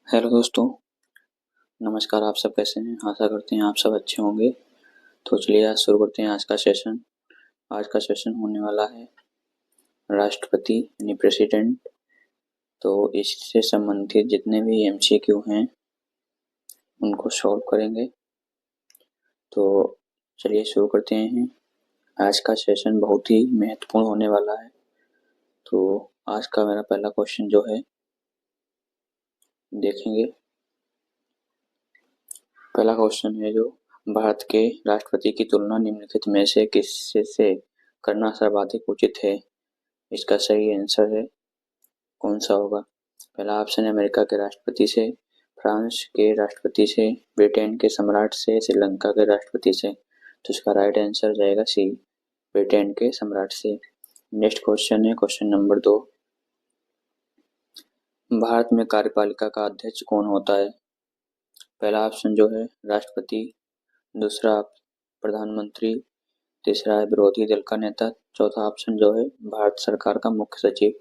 Hello दोस्तों, नमस्कार। आप सब कैसे हैं? आशा करते हैं आप सब अच्छे होंगे। तो चलिए आज शुरू करते हैं आज का सेशन। आज का सेशन होने वाला है राष्ट्रपति यानी प्रेसिडेंट। तो इससे संबंधित जितने भी एमसीक्यू हैं उनको सॉल्व करेंगे। तो चलिए शुरू करते हैं। आज का सेशन बहुत ही महत्वपूर्ण होने वाला है। तो आज का मेरा पहला क्वेश्चन जो है देखेंगे। पहला क्वेश्चन है जो भारत के राष्ट्रपति की तुलना निम्नलिखित में से किससे करना सर्वाधिक उचित है? इसका सही आंसर है कौन सा होगा? पहला ऑप्शन है अमेरिका के राष्ट्रपति से, फ्रांस के राष्ट्रपति से, ब्रिटेन के सम्राट से, श्रीलंका के राष्ट्रपति से। तो इसका राइट आंसर जाएगा सी, ब्रिटेन के सम्राट से। नेक्स्ट क्वेश्चन है क्वेश्चन नंबर 2। भारत में कार्यपालिका का अध्यक्ष कौन होता है? पहला ऑप्शन जो है राष्ट्रपति, दूसरा प्रधानमंत्री, तीसरा है विरोधी दल का नेता, चौथा ऑप्शन जो है भारत सरकार का मुख्य सचिव।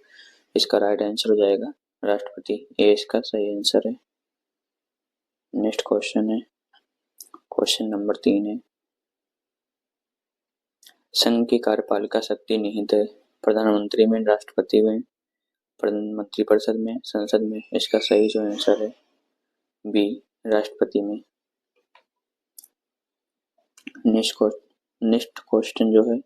इसका राइट आंसर हो जाएगा राष्ट्रपति। ये इसका सही आंसर है। नेक्स्ट क्वेश्चन है क्वेश्चन नंबर 3 है संघ की कार्यपालिका शक्ति निहित है प्रधानमंत्री में, राष्ट्रपति में, मंत्रिपरिषद में, संसद में। इसका सही जो आंसर है बी, राष्ट्रपति में। नेक्स्ट क्वेश्चन जो है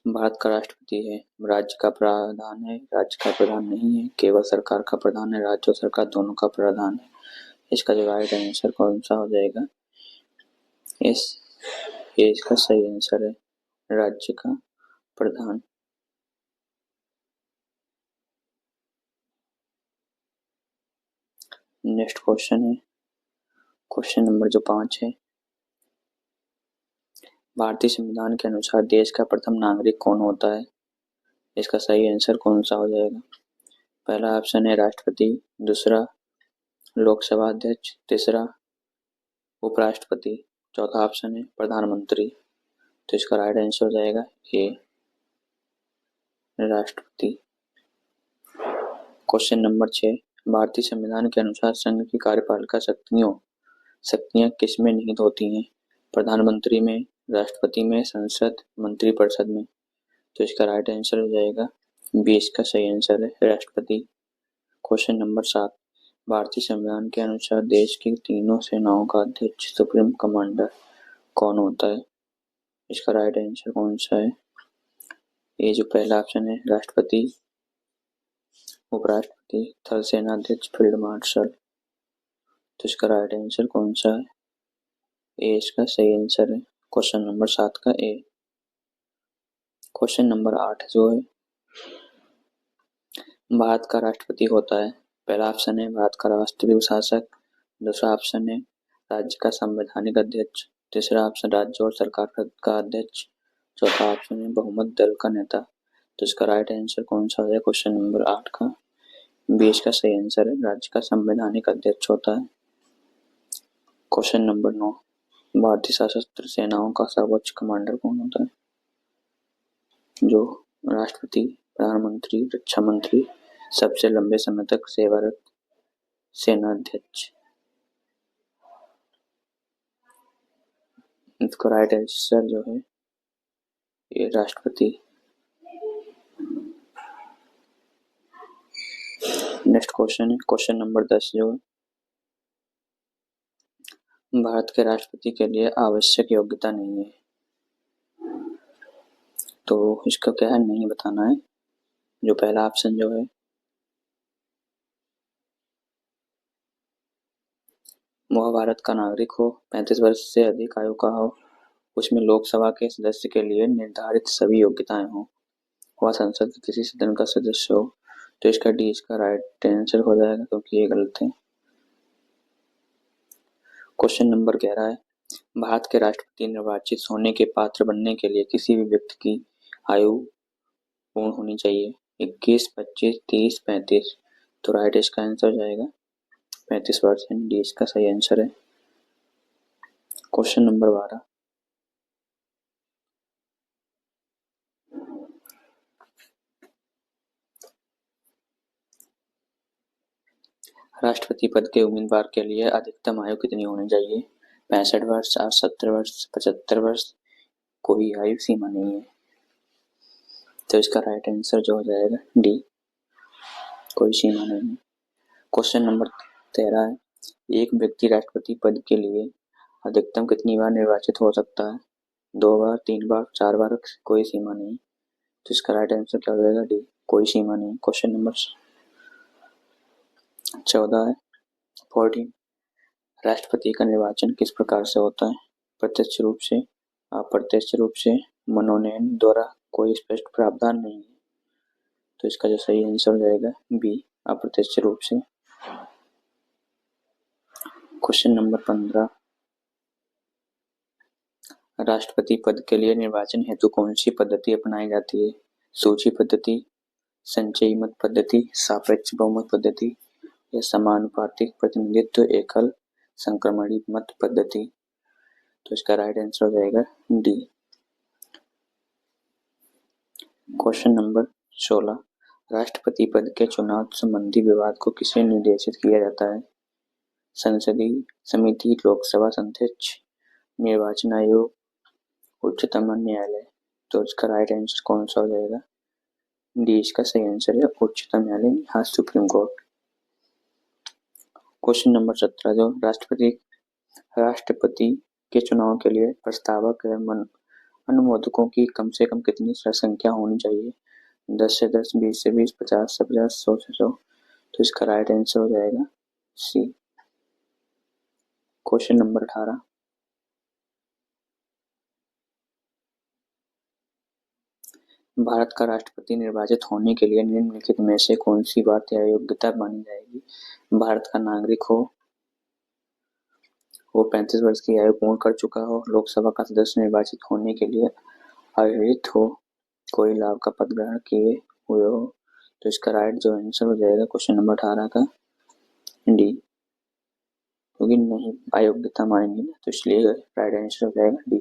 भारत का राष्ट्रपति है राज्य का प्रधान है, राज्य का प्रधान नहीं है, केवल सरकार का प्रधान है, राज्य और सरकार दोनों का प्रधान है। इसका जो राइट आंसर कौन सा हो जाएगा? ये इसका सही आंसर है राज्य का प्रधान। नेक्स्ट क्वेश्चन है क्वेश्चन नंबर जो 5 है भारतीय संविधान के अनुसार देश का प्रथम नागरिक कौन होता है? इसका सही आंसर कौन सा हो जाएगा? पहला ऑप्शन है राष्ट्रपति, दूसरा लोकसभा अध्यक्ष, तीसरा उपराष्ट्रपति, चौथा ऑप्शन है प्रधानमंत्री। तो इसका राइट आंसर हो जाएगा ए, राष्ट्रपति। क्वेश्चन नंबर 6 भारतीय संविधान के अनुसार संघ की कार्यपालिका शक्तियां किसमें निहित होती हैं? प्रधानमंत्री में, राष्ट्रपति में, संसद, मंत्रिपरिषद में। तो इसका राइट आंसर हो जाएगा बी, इसका सही आंसर है राष्ट्रपति। क्वेश्चन नंबर 7 भारतीय संविधान के अनुसार देश की तीनों सेनाओं का अध्यक्ष सुप्रीम कमांडर कौन होता है? इसका राइट आंसर कौन सा है? ये जो पहला ऑप्शन है राष्ट्रपति, उपराष्ट्रपति, थल सेनाध्यक्ष, फील्ड मार्शल। तो इसका राइट आंसर कौन सा है? ए इसका सही आंसर है क्वेश्चन नंबर 7 का ए। क्वेश्चन नंबर 8 जो है भारत का राष्ट्रपति होता है। पहला ऑप्शन है भारत का राष्ट्रीय शासक, दूसरा ऑप्शन है राज्य का संवैधानिक अध्यक्ष, तीसरा ऑप्शन राज्य और सरकार का अध्यक्ष, चौथा ऑप्शन है बहुमत दल का नेता। तो इसका राइट आंसर कौन सा है क्वेश्चन नंबर 8 का? बी इसका सही आंसर है राज्य का संवैधानिक अध्यक्ष होता है। क्वेश्चन नंबर 9 भारतीय सशस्त्र सेनाओं का सर्वोच्च कमांडर कौन होता है? जो राष्ट्रपति, प्रधानमंत्री, रक्षा मंत्री, सबसे लंबे समय तक सेवारत सेनाध्यक्ष। इसका राइट आंसर जो है ये राष्ट्रपति। नेक्स्ट क्वेश्चन है क्वेश्चन नंबर 10 जो है भारत के राष्ट्रपति के लिए आवश्यक योग्यता नहीं है। तो इसका क्या है नहीं बताना है। जो पहला ऑप्शन जो है वह भारत का नागरिक हो, 35 वर्ष से अधिक आयु का हो, उसमें लोकसभा के सदस्य के लिए निर्धारित सभी योग्यताएं हो, वह संसद के किसी सदन का सदस्य हो। तो इसका डी इसका राइट आंसर हो जाएगा क्योंकि ये गलत है। क्वेश्चन नंबर 11 है भारत के राष्ट्रपति निर्वाचित होने के पात्र बनने के लिए किसी भी व्यक्ति की आयु पूर्ण होनी चाहिए 21, 25, 30, 35। तो राइट इसका आंसर हो जाएगा 35 वर्ष। डी इसका सही आंसर है। क्वेश्चन नंबर 12 राष्ट्रपति पद के उम्मीदवार के लिए अधिकतम आयु कितनी होनी चाहिए? 65 वर्ष, 70 वर्ष, 75 वर्ष, कोई आयु सीमा नहीं है। तो इसका राइट आंसर जो हो जाएगा डी, कोई सीमा नहीं है। क्वेश्चन नंबर 13 है, एक व्यक्ति राष्ट्रपति पद के लिए अधिकतम कितनी बार निर्वाचित हो सकता है? 2 बार, 3 बार, 4 बार, कोई सीमा नहीं। तो इसका राइट आंसर क्या हो जाएगा? डी, कोई सीमा नहीं। क्वेश्चन नंबर 14 है, 14, राष्ट्रपति का निर्वाचन किस प्रकार से होता है? प्रत्यक्ष रूप से, अप्रत्यक्ष रूप से, मनोनयन द्वारा, कोई स्पष्ट प्रावधान नहीं है। तो इसका जो सही आंसर हो जाएगा बी, अप्रत्यक्ष रूप से। क्वेश्चन नंबर 15, राष्ट्रपति पद के लिए निर्वाचन हेतु कौन सी पद्धति अपनाई जाती है? सूची पद्धति, संचयी मत पद्धति, सापेक्ष बहुमत पद्धति या समानुपातिक प्रतिनिधित्व एकल संक्रमणी मत पद्धति। तो इसका राइट आंसर हो जाएगा डी। क्वेश्चन नंबर 16, राष्ट्रपति पद के चुनाव संबंधी विवाद को किसे निर्देशित किया जाता है? संसदीय समिति, लोकसभा अध्यक्ष, निर्वाचन आयोग, उच्चतम न्यायालय। तो इसका राइट आंसर कौन सा हो जाएगा? डी, इसका सही आंसर है उच्चतम न्यायालय, हाँ सुप्रीम कोर्ट। क्वेश्चन नंबर 17, जो राष्ट्रपति के चुनाव के लिए प्रस्तावक एवं अनुमोदकों की कम से कम कितनी संख्या होनी चाहिए? 10 से 10, 20 से 20, 50 से 50, 100 से 100। तो इसका राइट आंसर हो जाएगा सी। क्वेश्चन नंबर 18, भारत का राष्ट्रपति निर्वाचित होने के लिए निम्नलिखित में से कौन सी बात या योग्यता मानी जाएगी? भारत का नागरिक हो, वो 35 वर्ष की आयु पूर्ण कर चुका हो, लोकसभा का सदस्य निर्वाचित होने के लिए अयोग्य हो, कोई लाभ का पद ग्रहण किए हुए हो। तो इसका राइट जो आंसर हो जाएगा क्वेश्चन नंबर 18 का डी, क्योंकि नहीं अयोग्यता मानेंगे तो इसलिए राइट आंसर हो जाएगा डी।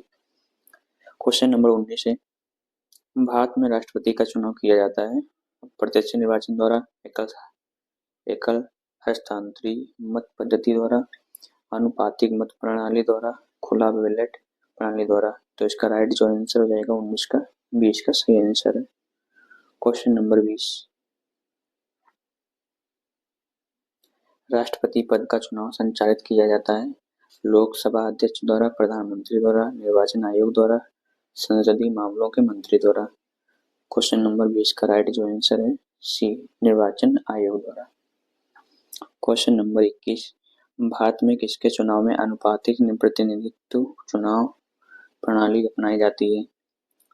क्वेश्चन नंबर 19 है, भारत में राष्ट्रपति का चुनाव किया जाता है प्रत्यक्ष निर्वाचन द्वारा, एकल हस्तांतरी मत पद्धति द्वारा, अनुपातिक मत प्रणाली द्वारा, खुला बैलेट प्रणाली द्वारा। तो इसका राइट जो आंसर हो जाएगा 19 का 20 का सही आंसर है। क्वेश्चन नंबर 20, राष्ट्रपति पद का चुनाव संचालित किया जाता है लोकसभा अध्यक्ष द्वारा, प्रधानमंत्री द्वारा, निर्वाचन आयोग द्वारा, संसदीय मामलों के मंत्री द्वारा। क्वेश्चन नंबर 20 का राइट जो आंसर है सी, निर्वाचन आयोग द्वारा। क्वेश्चन नंबर 21, भारत में किसके चुनाव में अनुपातिक प्रतिनिधित्व चुनाव प्रणाली अपनाई जाती है?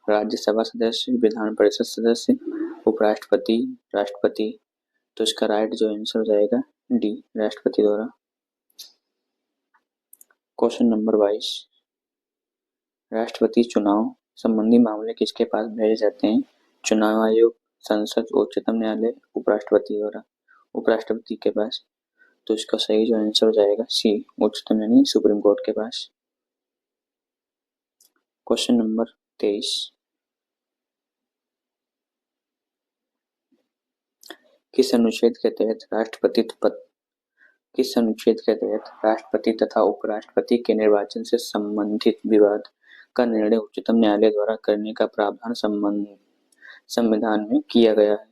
राज्यसभा सदस्य, विधान परिषद सदस्य, उपराष्ट्रपति, राष्ट्रपति। तो इसका राइट जो आंसर हो जाएगा डी, राष्ट्रपति द्वारा। क्वेश्चन नंबर 22, राष्ट्रपति चुनाव संबंधी मामले किसके पास भेजे जाते हैं? चुनाव आयोग, संसद, उच्चतम न्यायालय, उपराष्ट्रपति द्वारा, उपराष्ट्रपति के पास। तो इसका सही जो आंसर हो जाएगा सी, उच्चतम न्यायालय सुप्रीम कोर्ट के पास। क्वेश्चन नंबर 23, किस अनुच्छेद के तहत राष्ट्रपति तथा उपराष्ट्रपति के निर्वाचन से संबंधित विवाद का निर्णय उच्चतम न्यायालय द्वारा करने का प्रावधान संविधान में किया गया है?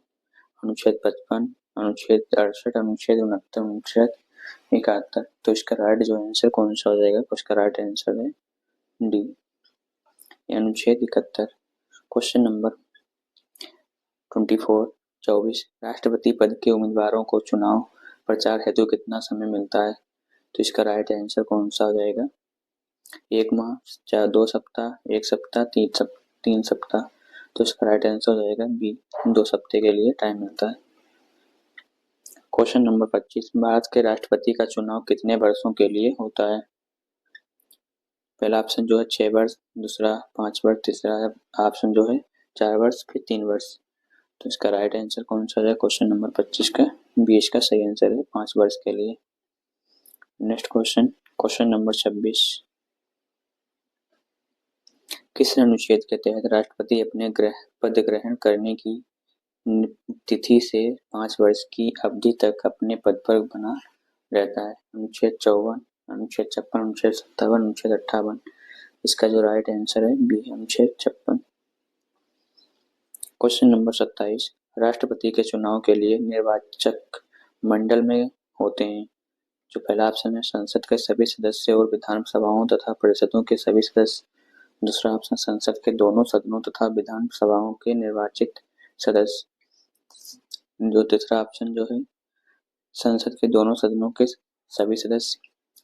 अनुच्छेद 55, अनुच्छेद 68, अनुच्छेद 69, अनुच्छेद 71। तो इसका राइट जो आंसर कौन सा हो जाएगा? उसका राइट आंसर है डी, अनुच्छेद 71। क्वेश्चन नंबर 24, राष्ट्रपति पद के उम्मीदवारों को चुनाव प्रचार हेतु कितना समय मिलता है? तो इसका राइट आंसर कौन सा हो जाएगा? 1 माह, 2 सप्ताह, 1 सप्ताह, 3 सप्ताह। तो इसका राइट आंसर हो जाएगा बी, 2 सप्ताह के लिए टाइम मिलता है। क्वेश्चन नंबर 25, भारत के राष्ट्रपति का चुनाव कितने वर्षों के लिए होता है? पहला ऑप्शन जो है 6 वर्ष, दूसरा 5 वर्ष, तीसरा ऑप्शन जो है 4 वर्ष, फिर 3 वर्ष। तो इसका राइट आंसर कौन सा है? क्वेश्चन नंबर 25 का 20 का सही आंसर है 5 वर्ष के लिए। नेक्स्ट क्वेश्चन नंबर 26, किस अनुच्छेद के तहत राष्ट्रपति अपने पद ग्रहण करने की तिथि से 5 वर्ष की अवधि तक अपने पद पर बना रहता है। अनुच्छेद 54, अनुच्छेद 56, अनुच्छेद 57, अनुच्छेद 58। इसका जो राइट आंसर है बी, अनुच्छेद 56। क्वेश्चन नंबर 27, राष्ट्रपति के चुनाव के लिए निर्वाचक मंडल में होते हैं। जो पहला ऑप्शन है संसद के सभी सदस्य और विधानसभाओं तथा परिषदों के सभी सदस्य। दूसरा ऑप्शन संसद के दोनों सदनों तथा विधानसभाओं के निर्वाचित सदस्य। जो तीसरा ऑप्शन जो है संसद के दोनों सदनों के सभी सदस्य।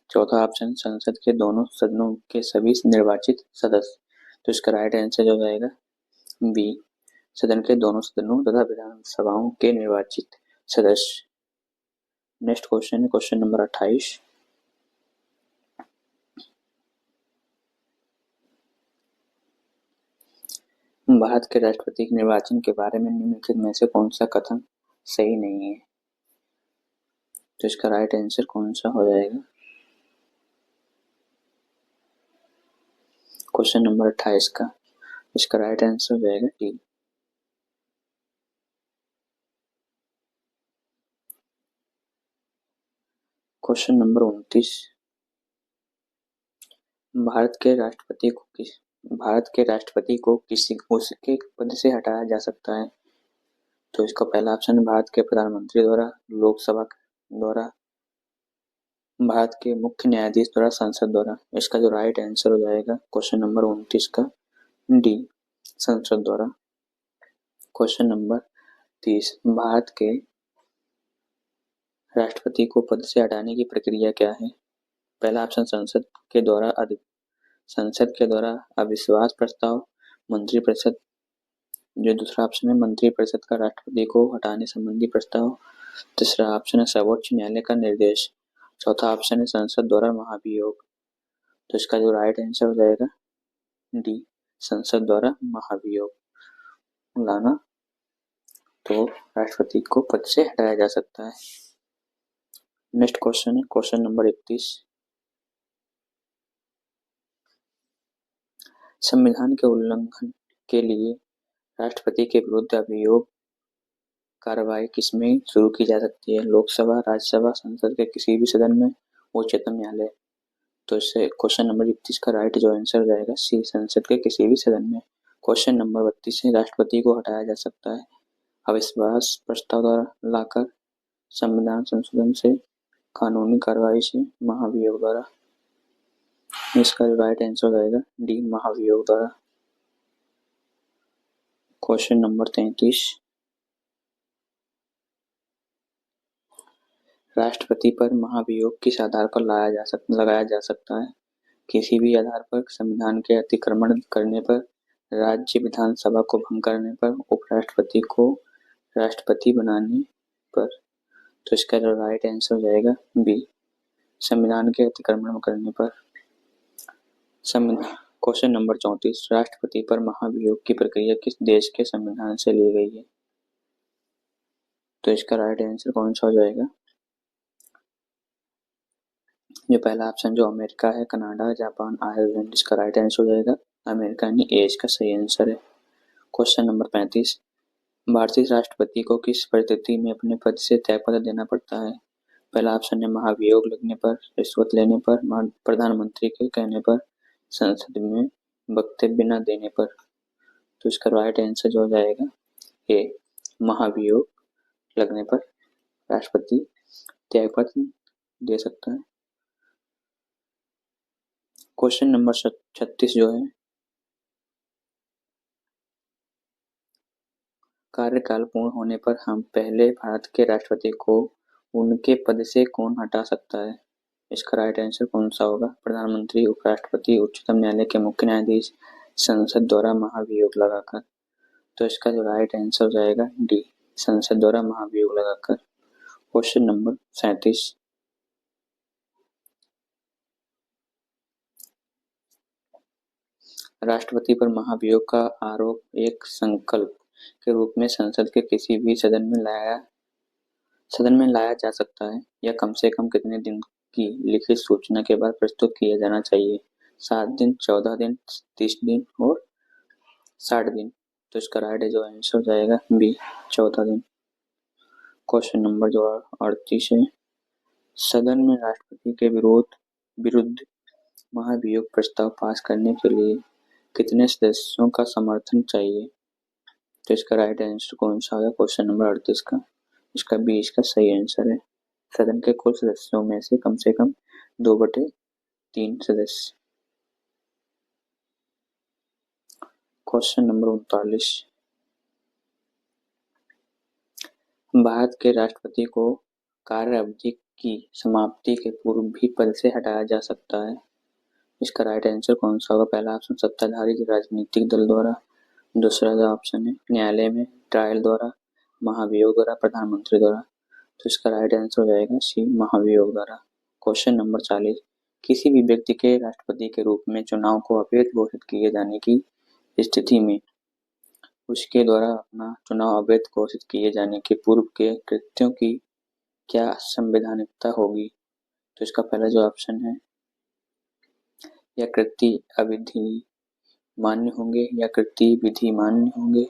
चौथा ऑप्शन संसद के दोनों सदनों के सभी निर्वाचित सदस्य। तो इसका राइट आंसर जो जाएगा बी, सदन के दोनों सदनों तथा विधानसभाओं के निर्वाचित सदस्य। नेक्स्ट क्वेश्चन है क्वेश्चन नंबर 28। भारत के राष्ट्रपति के निर्वाचन के बारे में निम्नलिखित में से कौन सा कथन सही नहीं है। तो इसका राइट आंसर कौन सा हो जाएगा। क्वेश्चन नंबर 28 का इसका राइट आंसर हो जाएगा डी। क्वेश्चन नंबर 29, भारत के राष्ट्रपति को किसी उसके पद से हटाया जा सकता है। तो इसका पहला ऑप्शन है भारत के प्रधानमंत्री द्वारा, लोकसभा द्वारा, भारत के मुख्य न्यायाधीश द्वारा, संसद द्वारा। इसका जो राइट आंसर हो जाएगा क्वेश्चन नंबर 29 का डी, संसद द्वारा। क्वेश्चन नंबर 30, भारत के राष्ट्रपति को पद से हटाने की प्रक्रिया क्या है। पहला ऑप्शन संसद के द्वारा अविश्वास प्रस्ताव, मंत्रिपरिषद। जो दूसरा ऑप्शन है मंत्रिपरिषद का राष्ट्रपति को हटाने संबंधी प्रस्ताव। तीसरा ऑप्शन है सर्वोच्च न्यायालय का निर्देश। चौथा ऑप्शन है संसद द्वारा महाभियोग। तो इसका जो राइट आंसर हो जाएगा डी, संसद द्वारा महाभियोग लाना तो राष्ट्रपति को पद से हटाया जा सकता है। नेक्स्ट क्वेश्चन है क्वेश्चन नंबर 31, संविधान के उल्लंघन के लिए राष्ट्रपति के विरुद्ध अभियोग कार्रवाई किसमें शुरू की जा सकती है। लोकसभा, राज्यसभा, संसद के किसी भी सदन में, उच्चतम न्यायालय। तो इससे क्वेश्चन नंबर 31 का राइट जो आंसर हो जाएगा सी, संसद के किसी भी सदन में। क्वेश्चन नंबर 32 है राष्ट्रपति को हटाया जा सकता है अविश्वास प्रस्ताव द्वारा लाकर, संविधान संशोधन से, कानूनी कार्रवाई से, महाभियोग द्वारा। इसका राइट आंसर हो जाएगा डी, महाभियोग द्वारा। क्वेश्चन नंबर 33, राष्ट्रपति पर महाभियोग किस आधार पर लगाया जा सकता है। किसी भी आधार पर, संविधान के अतिक्रमण करने पर, राज्य विधानसभा को भंग करने पर, उपराष्ट्रपति को राष्ट्रपति बनाने पर। तो इसका जो राइट आंसर हो जाएगा बी, संविधान के अतिक्रमण करने पर। क्वेश्चन नंबर 34, राष्ट्रपति पर महाभियोग की प्रक्रिया किस देश के संविधान से ली गई है। तो इसका राइट आंसर कौन सा हो जाएगा। जो पहला ऑप्शन जो अमेरिका है, कनाडा, जापान, आयरलैंड। इसका राइट आंसर हो जाएगा अमेरिका यानी ए इसका सही आंसर है। क्वेश्चन नंबर 35, भारतीय राष्ट्रपति को किस परिस्थिति में अपने पद से त्यागपत्र देना पड़ता है। पहला ऑप्शन है महाभियोग लगने पर, रिश्वत लेने पर, प्रधानमंत्री के कहने पर, संसद में वक्तव्य न देने पर। तो इसका राइट आंसर जो हो जाएगा ए, महाभियोग लगने पर राष्ट्रपति त्यागपत्र दे सकता है। क्वेश्चन नंबर 36 जो है कार्यकाल पूर्ण होने पर हम पहले भारत के राष्ट्रपति को उनके पद से कौन हटा सकता है। इसका राइट आंसर कौन सा होगा। प्रधानमंत्री, उपराष्ट्रपति, उच्चतम न्यायालय के मुख्य न्यायाधीश, संसद द्वारा महाभियोग लगाकर। तो इसका जो राइट आंसर हो जाएगा डी, संसद द्वारा महाभियोग लगाकर। क्वेश्चन नंबर 37, राष्ट्रपति पर महाभियोग का आरोप एक संकल्प के रूप में संसद के किसी भी सदन में लाया जा सकता है या कम से कम कितने दिन की लिखित सूचना के बाद प्रस्तुत किया जाना चाहिए। 7 दिन, 14 दिन, 30 दिन और 60 दिन। तो इसका राइट जो आंसर हो जाएगा बी, 14 दिन। क्वेश्चन नंबर जो 38 है, सदन में राष्ट्रपति के विरुद्ध महाभियोग प्रस्ताव पास करने के लिए कितने सदस्यों का समर्थन चाहिए? तो इसका राइट आंसर कौन सा होगा क्वेश्चन नंबर 38 का? इसका बी इसका सही आंसर है। सदन के कुल सदस्यों में से कम 2/3 सदस्य। क्वेश्चन नंबर 39, भारत के राष्ट्रपति को कार्य अवधि की समाप्ति के पूर्व भी पद से हटाया जा सकता है। इसका राइट आंसर कौन सा होगा? पहला ऑप्शन सत्ताधारी राजनीतिक दल द्वारा, दूसरा जो ऑप्शन है न्यायालय में ट्रायल द्वारा, महाभियोग द्वारा, प्रधानमंत्री द्वारा। तो इसका राइट आंसर हो जाएगा सी, महाभियोग द्वारा। क्वेश्चन नंबर 40, किसी भी व्यक्ति के राष्ट्रपति के रूप में चुनाव को अवैध घोषित किए जाने की स्थिति में उसके द्वारा अपना चुनाव अवैध घोषित किए जाने के पूर्व के कृत्यों की क्या संवैधानिकता होगी? तो इसका पहला जो ऑप्शन है, या कृत्य अविधि मान्य होंगे या कृत्य विधि मान्य होंगे।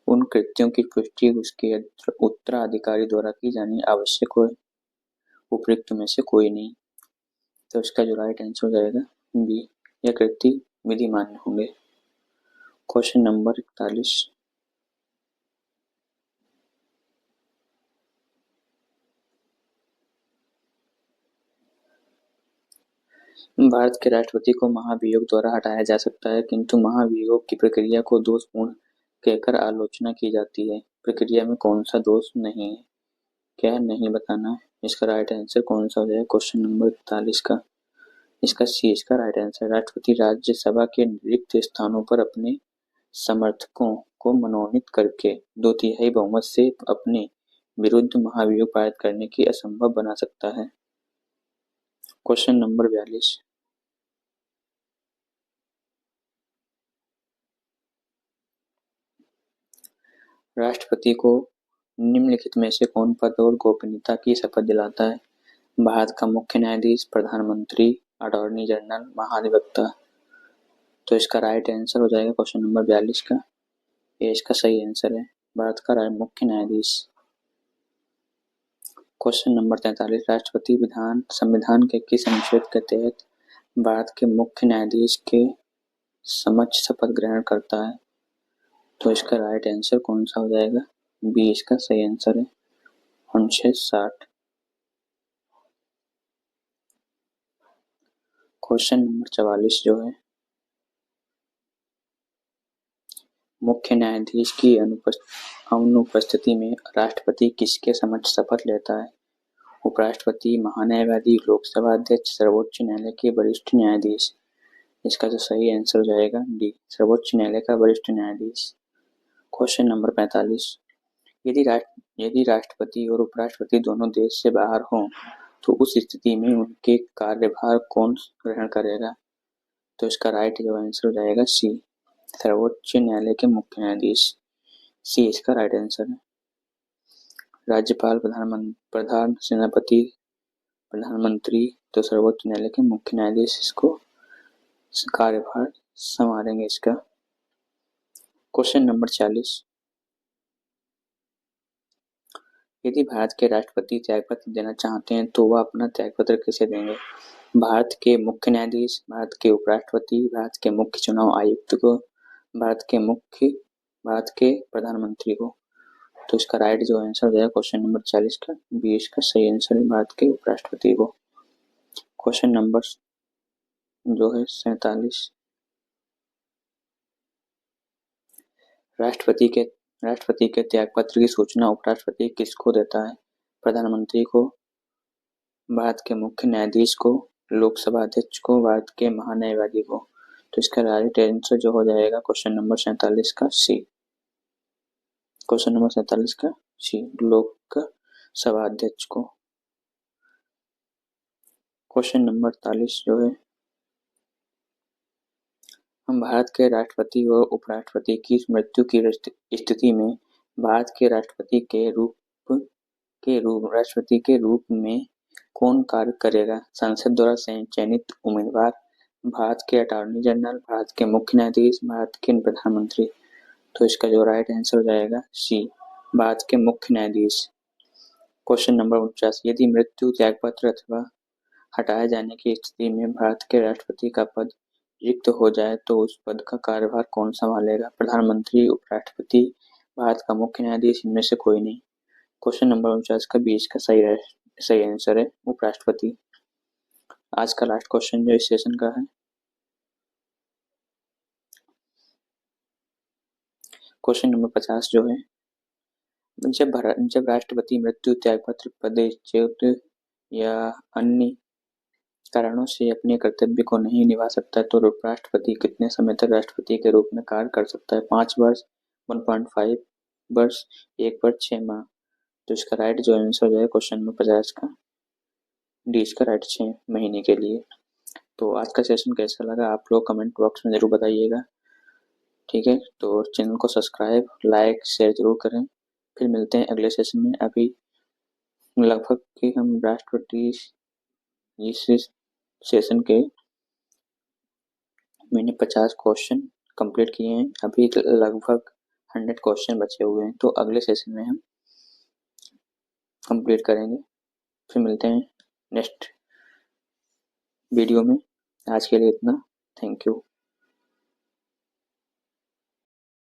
उन कृत्यों की पुष्टि उसके उत्तराधिकारी द्वारा की जानी आवश्यक हो, उपयुक्त में से कोई नहीं। तो इसका जो राइट आंसर हो जाएगा बी, या कृत्य विधि मान्य होंगे। क्वेश्चन नंबर 41, भारत के राष्ट्रपति को महाभियोग द्वारा हटाया जा सकता है, किंतु महाभियोग की प्रक्रिया को दोषपूर्ण कहकर आलोचना की जाती है। प्रक्रिया में कौन सा दोष नहीं है? क्या नहीं बताना है? इसका राइट आंसर कौन सा हो जाएगा क्वेश्चन नंबर 41 का? इसका सी इसका राइट आंसर। राष्ट्रपति राज्यसभा के रिक्त स्थानों पर अपने समर्थकों को मनोनीत करके 2/3 बहुमत से अपने विरुद्ध महाभियोग पारित करने की असंभव बना सकता है। क्वेश्चन नंबर 42, राष्ट्रपति को निम्नलिखित में से कौन पद और गोपनीयता की शपथ दिलाता है? भारत का मुख्य न्यायाधीश, प्रधानमंत्री, अटॉर्नी जनरल, महाधिवक्ता। तो इसका राइट आंसर हो जाएगा क्वेश्चन नंबर 42 का, ये इसका सही आंसर है, भारत का मुख्य न्यायाधीश। क्वेश्चन नंबर 43, राष्ट्रपति संविधान के किस अनुच्छेद के तहत भारत के मुख्य न्यायाधीश के समक्ष शपथ ग्रहण करता है? तो इसका राइट आंसर कौन सा हो जाएगा? बी इसका सही आंसर है, अनुच्छेद 60। क्वेश्चन नंबर 44 जो है, मुख्य न्यायाधीश की अनुपस्थिति में राष्ट्रपति किसके समक्ष शपथ लेता है? उपराष्ट्रपति, महान्यायवादी, लोकसभा अध्यक्ष, सर्वोच्च न्यायालय के वरिष्ठ न्यायाधीश। इसका जो सही आंसर हो जाएगा डी, सर्वोच्च न्यायालय का वरिष्ठ न्यायाधीश। क्वेश्चन नंबर 45, यदि राष्ट्रपति और उपराष्ट्रपति दोनों देश से बाहर हों तो उस स्थिति में उनके कार्यभार कौन ग्रहण करेगा? तो इसका राइट जो आंसर हो जाएगा सी, सर्वोच्च न्यायालय के मुख्य न्यायाधीश। सी इसका राइट आंसर है। राज्यपाल, प्रधान सेनापति, प्रधानमंत्री, तो सर्वोच्च न्यायालय के मुख्य न्यायाधीश इसको कार्यभार संभालेंगे इसका। क्वेश्चन नंबर 40, यदि भारत के राष्ट्रपति त्यागपत्र देना चाहते हैं तो वह अपना त्यागपत्र किसे देंगे? भारत के मुख्य न्यायाधीश, भारत के उपराष्ट्रपति, भारत के मुख्य चुनाव आयुक्त को, भारत के प्रधानमंत्री को। तो इसका राइट जो आंसर हो जाएगा क्वेश्चन नंबर 40 का, बी इसका सही आंसर है, भारत के उपराष्ट्रपति को। क्वेश्चन नंबर जो है 47, राष्ट्रपति के त्यागपत्र की सूचना उपराष्ट्रपति किसको देता है? प्रधानमंत्री को, भारत के मुख्य न्यायाधीश को, लोकसभा अध्यक्ष को, भारत के महान्यायवादी को। तो इसका राइट आंसर जो हो जाएगा क्वेश्चन नंबर 47 का सी, क्वेश्चन नंबर 47 का सी, लोकसभा अध्यक्ष को। क्वेश्चन नंबर 48 जो है, हम भारत के राष्ट्रपति और उपराष्ट्रपति की मृत्यु की स्थिति में भारत के राष्ट्रपति के रूप में कौन कार्य करेगा? संसद द्वारा चयनित उम्मीदवार, भारत के अटॉर्नी जनरल, भारत के मुख्य न्यायाधीश, भारत के प्रधानमंत्री। तो इसका जो राइट आंसर हो जाएगा सी, भारत के मुख्य न्यायाधीश। क्वेश्चन नंबर 49, यदि मृत्यु, त्यागपत्र अथवा हटाए जाने की स्थिति में भारत के राष्ट्रपति का पद रिक्त हो जाए तो उस पद का कार्यभार कौन संभालेगा? प्रधानमंत्री, उपराष्ट्रपति, भारत का मुख्य न्यायाधीश, इनमें से कोई नहीं। क्वेश्चन नंबर 49 का 20 का सही आंसर है उपराष्ट्रपति। आज का लास्ट क्वेश्चन जो इस सेशन का है, क्वेश्चन नंबर 50 जो है, जब राष्ट्रपति मृत्यु, त्यागपत्र, पदच्युत या अन्य कारणों से अपने कर्तव्य को नहीं निभा सकता तो उपराष्ट्रपति कितने समय तक राष्ट्रपति के रूप में कार्य कर सकता है? 5 वर्ष, 1.5 वर्ष, 1 वर्ष, 6 माह। तो इसका राइट जो आंसर हो जाएगा क्वेश्चन नंबर 50 का डी, इसका राइट 6 महीने के लिए। तो आज का सेशन कैसा लगा आप लोग कमेंट बॉक्स में जरूर बताइएगा, ठीक है। तो चैनल को सब्सक्राइब, लाइक, शेयर जरूर करें। फिर मिलते हैं अगले सेशन में। अभी लगभग कि हम राष्ट्रपति इस सेशन के मैंने 50 क्वेश्चन कंप्लीट किए हैं, अभी लगभग 100 क्वेश्चन बचे हुए हैं, तो अगले सेशन में हम कंप्लीट करेंगे। फिर मिलते हैं नेक्स्ट वीडियो में। आज के लिए इतना, थैंक यू।